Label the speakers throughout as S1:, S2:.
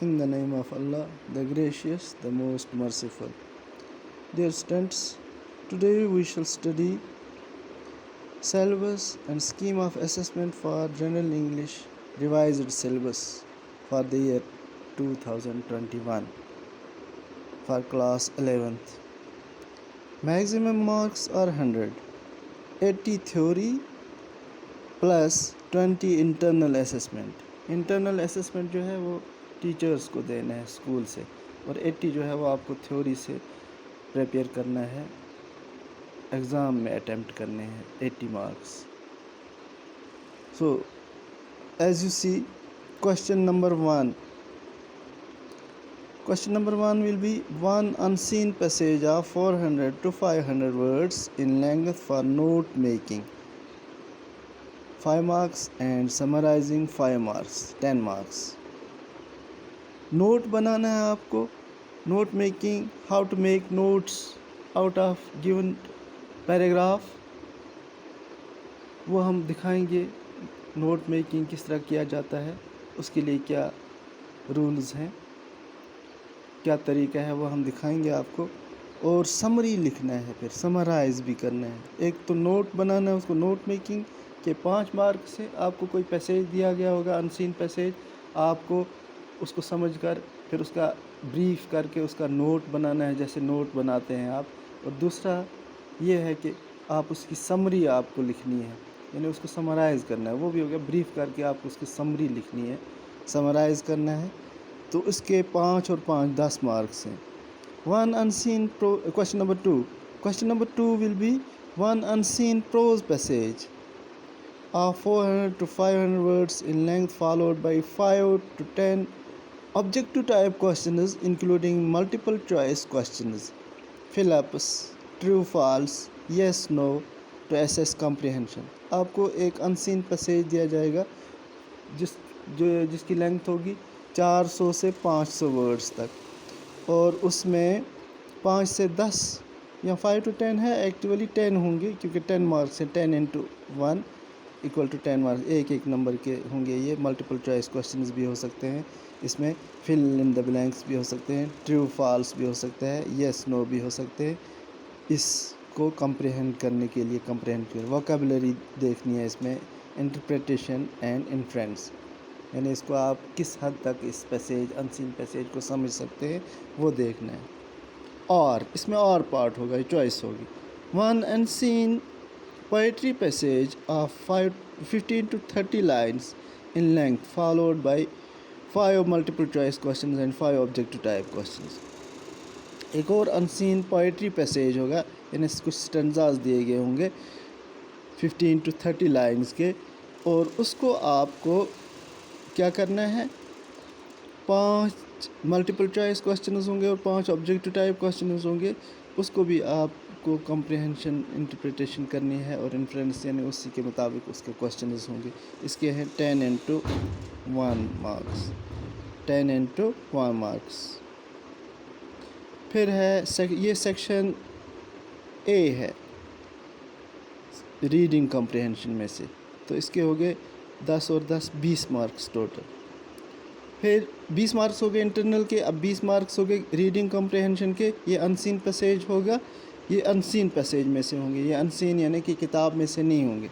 S1: In the name of Allah, the gracious, the most merciful. Dear students, today we shall study syllabus and scheme of assessment for General English revised syllabus for the year 2021 for class 11th. Maximum marks are 100, 80 theory plus 20 internal assessment. Internal assessment जो है वो teachers को देना है school से, और 80 जो है वो आपको थ्योरी से प्रिपेयर करना है, एग्ज़ाम में अटेम्प्ट करने हैं 80 marks. So as you see, question number one will be one unseen passage of 400 to 500 words in length for note making 5 marks and summarizing 5 marks 10 marks. Note बनाना है आपको, note making, how to make notes out of given paragraph, वो हम दिखाएंगे. Note making किस तरह किया जाता है, उसके लिए क्या रूल्स हैं, क्या तरीका है, वो हम दिखाएंगे आपको. और समरी लिखना है, फिर समराइज भी करना है. एक तो नोट बनाना है, उसको नोट मेकिंग के 5 मार्क से आपको कोई पैसेज दिया गया होगा, अनसीन पैसेज, आपको उसको समझकर फिर उसका ब्रीफ करके उसका नोट बनाना है, जैसे नोट बनाते हैं आप. और दूसरा ये है कि आप उसकी समरी आपको लिखनी है, यानी उसको समराइज़ करना है. वो भी हो गया, ब्रीफ करके आपको उसकी समरी लिखनी है, समराइज़ करना है. तो उसके 5 और 5 10 मार्क्स हैं. One unseen question number two will be one unseen prose passage of 400 to 500 words in length, followed by 5 to 10 objective type questions including multiple choice questions, fill-ups, true false, yes no to assess comprehension. आपको एक unseen passage दिया जाएगा जिसकी length होगी 400 से 500 words तक, और उसमें 5 से 10 या 5 to 10 है, एक्चुअली 10 होंगे क्योंकि 10 मार्क्स है. 10 into 1 इक्वल टू 10 मार्क्स, एक नंबर के होंगे. ये मल्टीपल चॉइस क्वेश्चंस भी हो सकते हैं, इसमें फिल इन द ब्लैंक्स भी हो सकते हैं, ट्रू फॉल्स भी हो सकता है, येस नो भी हो सकते हैं. इसको कंप्रेहेंड करने के लिए वोकैबुलरी देखनी है, इसमें इंटरप्रिटेशन एंड इन्फ्रेंस, यानी इसको आप किस हद तक इस पैसेज, अनसीन पैसेज को समझ सकते हैं, वो देखना है. और इसमें और पार्ट होगा, चॉइस होगी. One unseen poetry passage of 15 to 30 lines in length, followed by 5 multiple choice questions and 5 objective type questions. एक और अनसीन पोइट्री पैसेज होगा, यानी कुछ स्टेंजास दिए गए होंगे 15 to 30 लाइन्स के, और उसको आपको क्या करना है, 5 मल्टीपल चॉइस क्वेश्चंस होंगे और 5 ऑब्जेक्टिव टाइप क्वेश्चंस होंगे. उसको भी आपको कंप्रीहेंशन, इंटरप्रिटेशन करनी है, और इन्फ्रेंस यानी उसी के मुताबिक उसके क्वेश्चंस होंगे. इसके हैं 10 into 1 मार्क्स, 10 into 1 मार्क्स. फिर है ये सेक्शन ए है रीडिंग कंप्रीहेंशन में से, तो इसके हो गए 10 और 10 20 मार्क्स टोटल. फिर 20 मार्क्स हो गए इंटरनल के, अब 20 मार्क्स हो गए रीडिंग कंप्रीहेंशन के. ये अनसीन पैसेज होगा, ये अनसीन पैसेज में से होंगे, ये अनसीन यानी कि किताब में से नहीं होंगे.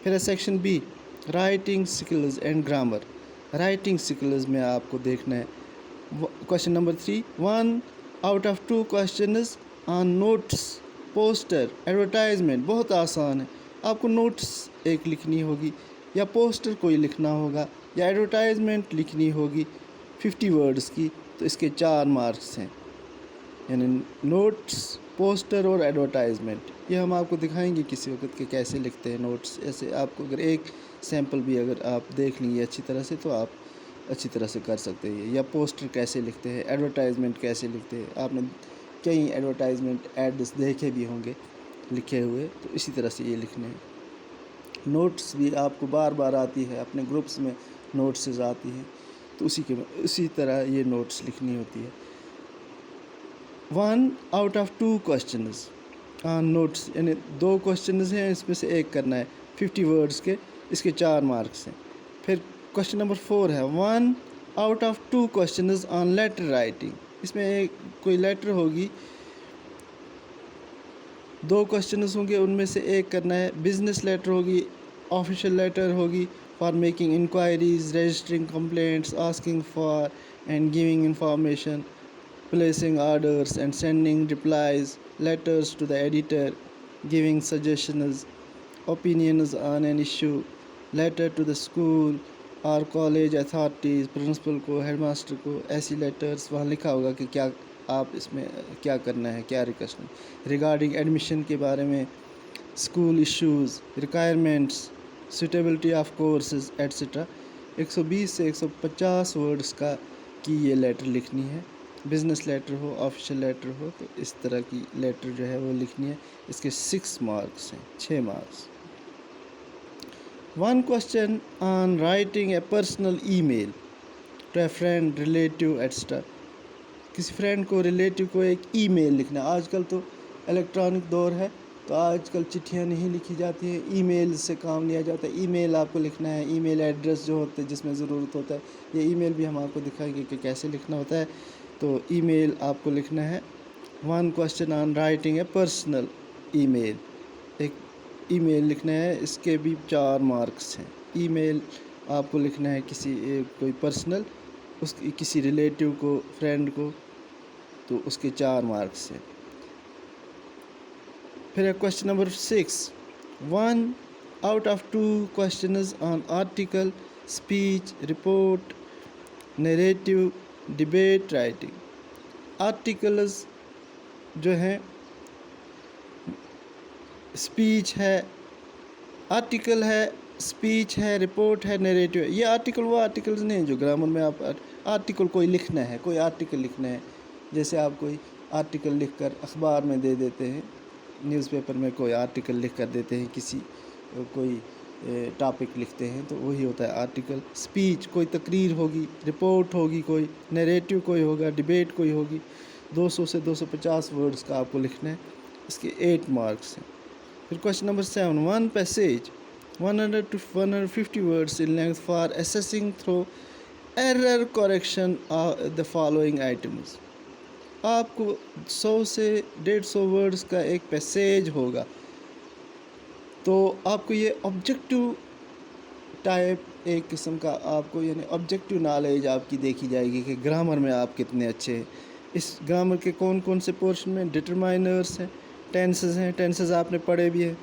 S1: फिर है section be writing skills and grammar. Writing skills में आपको देखना है question number 3, 1 out of 2 questions on notes, poster, advertisement. बहुत आसान है, आपको नोट्स एक लिखनी होगी, या पोस्टर कोई लिखना होगा, या एडवर्टाइजमेंट लिखनी होगी 50 वर्ड्स की. तो इसके 4 मार्क्स हैं, यानी नोट्स, पोस्टर और एडवर्टाइजमेंट. ये हम आपको दिखाएंगे किसी वक्त कि कैसे लिखते हैं नोट्स. ऐसे आपको अगर एक सैम्पल भी अगर आप देख लेंगे अच्छी तरह से, तो आप अच्छी तरह से कर सकते हैं. या पोस्टर कैसे लिखते हैं, एडवर्टाइजमेंट कैसे लिखते हैं, आपने कई एडवर्टाइजमेंट एड्स देखे भी होंगे लिखे हुए, तो इसी तरह से ये लिखने हैं. नोट्स भी आपको बार बार आती है, अपने ग्रुप्स में नोट्स आती हैं, तो उसी तरह ये नोट्स लिखनी होती है. 1 out of 2 questions on notes, यानी 2 क्वेश्चंस हैं, इसमें से एक करना है 50 वर्ड्स के, इसके 4 मार्क्स हैं. फिर क्वेश्चन नंबर 4 है 1 out of 2 questions on letter writing, इसमें एक कोई लेटर होगी, 2 क्वेश्चंस होंगे, उनमें से एक करना है। बिजनेस लेटर होगी, ऑफिशियल लेटर होगी for making inquiries, registering complaints, asking for and giving information, placing orders and sending replies, letters to the editor, giving suggestions, opinions on an issue, letter to the school or college authorities, principal को, headmaster को, ऐसी letters वहाँ लिखा होगा कि क्या आप इसमें क्या करना है, क्या रिक्वेस्ट है। रिगार्डिंग एडमिशन के बारे में, school issues, requirements, suitability of courses etcetera. 120 से 150 वर्ड्स का की ये लेटर लिखनी है। बिज़नेस लेटर हो, ऑफिशियल लेटर हो, तो इस तरह की लेटर जो है वो लिखनी है। इसके 6 मार्क्स हैं, 6 marks. 1 question on writing a personal email to a friend, relative etcetera. किसी फ्रेंड को, रिलेटिव को एक ईमेल लिखना है। आजकल तो इलेक्ट्रॉनिक दौर है, तो आजकल चिट्ठियाँ नहीं लिखी जाती हैं, ईमेल से काम लिया जाता है। ईमेल आपको लिखना है, ईमेल एड्रेस जो होते हैं जिसमें ज़रूरत होता है, ये ईमेल भी हम आपको दिखाएंगे कि कैसे लिखना होता है। तो ईमेल आपको लिखना है। 1 question on writing a personal email, एक ईमेल लिखना है, इसके भी 4 मार्क्स हैं। ईमेल आपको लिखना है किसी कोई पर्सनल, उस किसी रिलेटिव को, फ्रेंड को, तो उसके 4 मार्क्स हैं। फिर question number 6, 1 out of 2 questions on article, speech, report, narrative, debate writing. Articles जो हैं, स्पीच है, आर्टिकल है, स्पीच है, रिपोर्ट है, नरेटिव है। ये आर्टिकल वो आर्टिकल्स नहीं जो ग्रामर में आप आर्टिकल कोई लिखना है, कोई आर्टिकल लिखना है, जैसे आप कोई आर्टिकल लिखकर अखबार में दे देते हैं, न्यूज़पेपर में कोई आर्टिकल लिख कर देते हैं, किसी कोई टॉपिक लिखते हैं, तो वही होता है आर्टिकल। स्पीच कोई तकरीर होगी, रिपोर्ट होगी, कोई नरेटिव कोई होगा, डिबेट कोई होगी। 200 से 250 वर्ड्स का आपको लिखना है, इसके 8 मार्क्स हैं। फिर question number 7, 1 passage 100 to 150 words in length for assessing through error correction the following items. आपको 100 से 150 वर्ड्स का एक पैसेज होगा, तो आपको ये ऑब्जेक्टिव टाइप एक किस्म का आपको, यानी ऑब्जेक्टिव नॉलेज आपकी देखी जाएगी कि ग्रामर में आप कितने अच्छे हैं। इस ग्रामर के कौन कौन से पोर्शन में डिटरमाइनर्स हैं, टेंसेस हैं, टेंसेस आपने पढ़े भी है,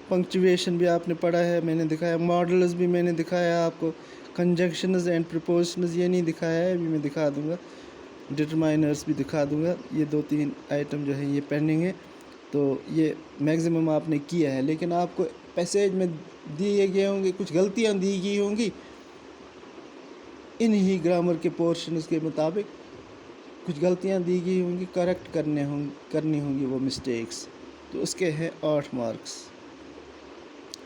S1: पंक्चुएशन भी आपने पढ़ा है, मैंने दिखाया, मॉडल्स भी मैंने दिखाया आपको, कंजंक्शंस एंड प्रीपोजिशंस ये नहीं दिखाया है, अभी मैं दिखा दूँगा, डिटरमाइनर्स भी दिखा दूँगा। ये 2-3 आइटम जो है ये पेंडिंग है, तो ये मैक्सिमम आपने किया है, लेकिन आपको पैसेज में दिए गए होंगे, कुछ गलतियां दी गई होंगी, इन्हीं ग्रामर के पोर्शंस के मुताबिक कुछ गलतियां दी गई होंगी, करेक्ट करनी होंगी वो मिस्टेक्स, तो उसके हैं 8 मार्क्स।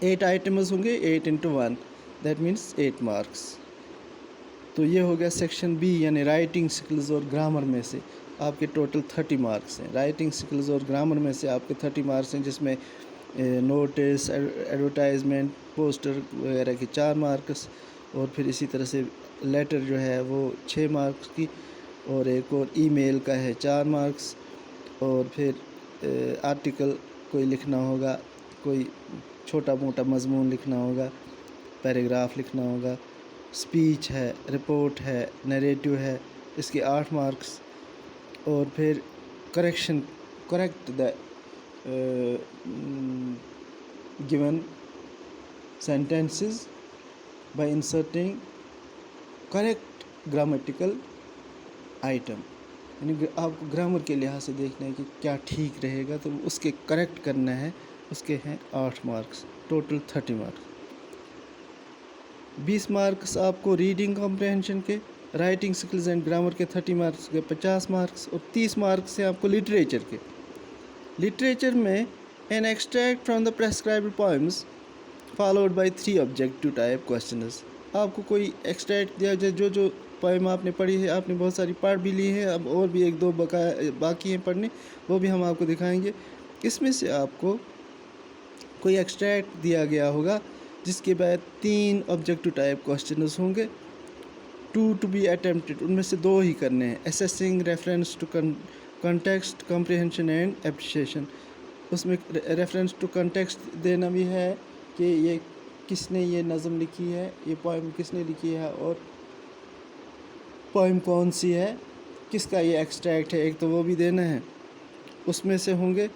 S1: 8 आइटम्स होंगे, 8 into 1, दैट मीन्स 8 मार्क्स। तो ये हो गया सेक्शन बी, यानी राइटिंग स्किल्स और ग्रामर में से आपके टोटल 30 मार्क्स हैं। राइटिंग स्किल्स और ग्रामर में से आपके 30 मार्क्स हैं, जिसमें नोटिस, एडवर्टाइजमेंट, पोस्टर वगैरह के 4 मार्क्स, और फिर इसी तरह से लेटर जो है वो 6 मार्क्स की, और एक और ईमेल का है 4 मार्क्स, और फिर आर्टिकल कोई लिखना होगा, कोई छोटा मोटा मजमून लिखना होगा, पैराग्राफ लिखना होगा, स्पीच है, रिपोर्ट है, नरेटिव है, इसके 8 मार्क्स, और फिर correct the given sentences bye inserting correct grammatical item, यानी आपको ग्रामर के लिहाज से देखना है कि क्या ठीक रहेगा, तो उसके करेक्ट करना है, उसके हैं 8 मार्क्स, टोटल 30 मार्क्स। 20 मार्क्स आपको रीडिंग कॉम्प्रहेंशन के, राइटिंग स्किल्स एंड ग्रामर के 30 मार्क्स के 50 मार्क्स, और 30 मार्क्स हैं आपको लिटरेचर के। लिटरेचर में an extract from the prescribed poems followed by 3 objective type questions. आपको कोई एक्सट्रैक्ट दिया जाए, जो पोएम आपने पढ़ी है, आपने बहुत सारी पढ़ भी ली है, अब और भी 1-2 बाकी हैं पढ़ने, वो भी हम आपको दिखाएंगे। इसमें से आपको कोई एक्सट्रैक्ट दिया गया होगा, जिसके बाद 3 ऑब्जेक्टिव टाइप क्वेश्चंस होंगे, टू बी अटेम्प्टेड, उनमें से 2 ही करने हैं। Assessing, reference to context, comprehension and appreciation. उसमें रेफरेंस टू कंटेक्स्ट देना भी है कि ये किसने ये नज़म लिखी है, ये पोइम किसने लिखी है और पोइम कौन सी है, किसका ये एक्सट्रैक्ट है, एक तो वो भी देना है उसमें से होंगे।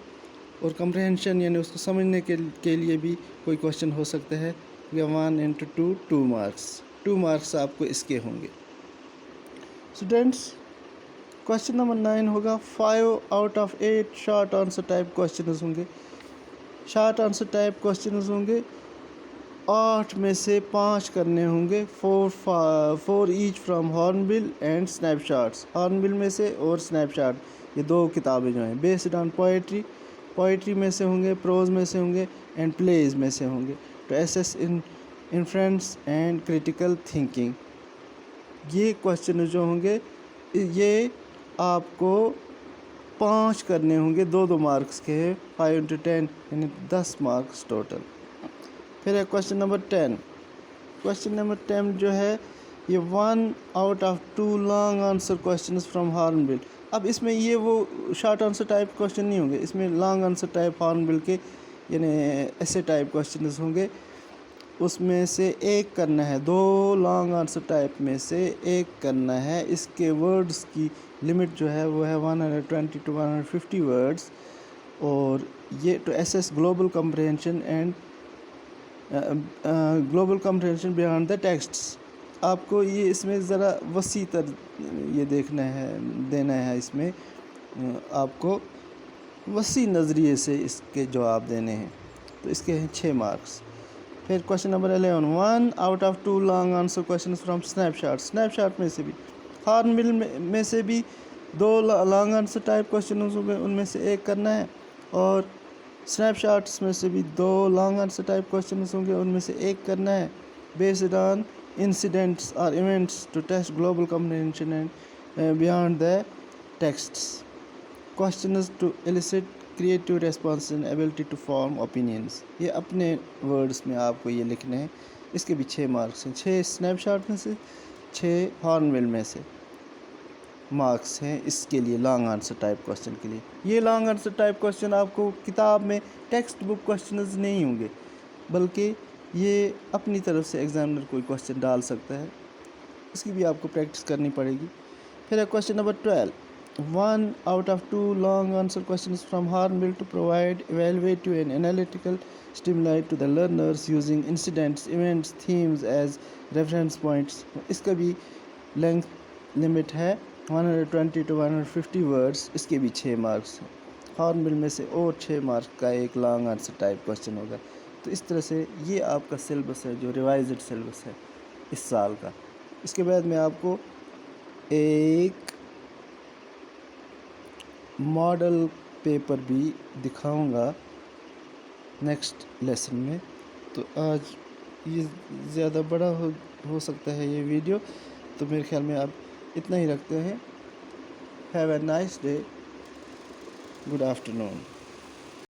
S1: और कम्प्रहेंशन यानी उसको समझने के लिए भी कोई क्वेश्चन हो सकता है। 1 into 2 2 मार्क्स, 2 मार्क्स आपको इसके होंगे। स्टूडेंट्स, क्वेश्चन नंबर 9 होगा 5 out of 8 short answer type question होंगे। शॉर्ट आंसर टाइप क्वेश्चन होंगे, 8 में से 5 करने होंगे। 4 each from hornbill and snapshots, hornbill में से और स्नैपशॉट, ये 2 किताबें जो हैं। बेस्ड ऑन पोइट्री में से होंगे, प्रोज में से होंगे एंड प्लेज में से होंगे। To assess inference and critical thinking, ये क्वेश्चन जो होंगे ये आपको 5 करने होंगे, 2 मार्क्स के, 5 into 10 यानी 10 मार्क्स टोटल। फिर है क्वेश्चन नंबर 10। क्वेश्चन नंबर 10 जो है ये 1 out of 2 long answer question from hornbill. अब इसमें ये वो शॉर्ट आंसर टाइप क्वेश्चन नहीं होंगे, इसमें लॉन्ग आंसर टाइप हॉर्नबिल के यानी ऐसे टाइप क्वेश्चन होंगे। उसमें से एक करना है, 2 लॉन्ग आंसर टाइप में से एक करना है। इसके वर्ड्स की लिमिट जो है वो है 120 to 150 वर्ड्स। और ये to assess global comprehension and global comprehension beyond the texts. आपको ये इसमें ज़रा वसी तर ये देना है इसमें आपको वसी नज़रिए से इसके जवाब देने हैं। तो इसके हैं 6 मार्क्स। फिर question number 11 1 out of 2 long answer question from snapshot. Snapshot में से भी, हॉर्नबिल में से भी 2 लॉन्ग आंसर टाइप क्वेश्चन होंगे, उनमें से एक करना है। और स्नैपशॉट्स में से भी 2 लॉन्ग आंसर टाइप क्वेश्चन होंगे, उनमें से एक करना है। बेस्ड ऑन इंसिडेंट्स और events to test global comprehension and beyond the texts. Questions to elicit creative response and ability to form opinions, ये अपने वर्ड्स में आपको ये लिखने हैं। इसके भी 6 मार्क्स हैं, 6 स्नैपशॉट में से, 6 हॉर्नबिल में से मार्क्स हैं इसके लिए लॉन्ग आंसर टाइप क्वेश्चन के लिए। ये लॉन्ग आंसर टाइप क्वेश्चन आपको किताब में टेक्स्ट बुक क्वेश्चंस नहीं होंगे, बल्कि ये अपनी तरफ से एग्जामिनर कोई क्वेश्चन डाल सकता है, इसकी भी आपको प्रैक्टिस करनी पड़ेगी। फिर है question number 12 1 out of 2 long answer questions from Hornbill to provide evaluative and analytical stimuli to the learners using incidents, events, themes as reference points। इसका भी लेंथ लिमिट है 120 to 150 वर्ड्स। इसके भी 6 मार्क्स हैं। हॉर्नबिल में से और 6 marks का एक लॉन्ग आंसर टाइप क्वेश्चन होगा। तो इस तरह से ये आपका सिलेबस है जो रिवाइज्ड सिलेबस है इस साल का। इसके बाद मैं आपको एक मॉडल पेपर भी दिखाऊंगा नेक्स्ट लेसन में। तो आज ये ज़्यादा बड़ा हो सकता है ये वीडियो, तो मेरे ख्याल में आप इतना ही रखते हैं। Have a nice day, good afternoon.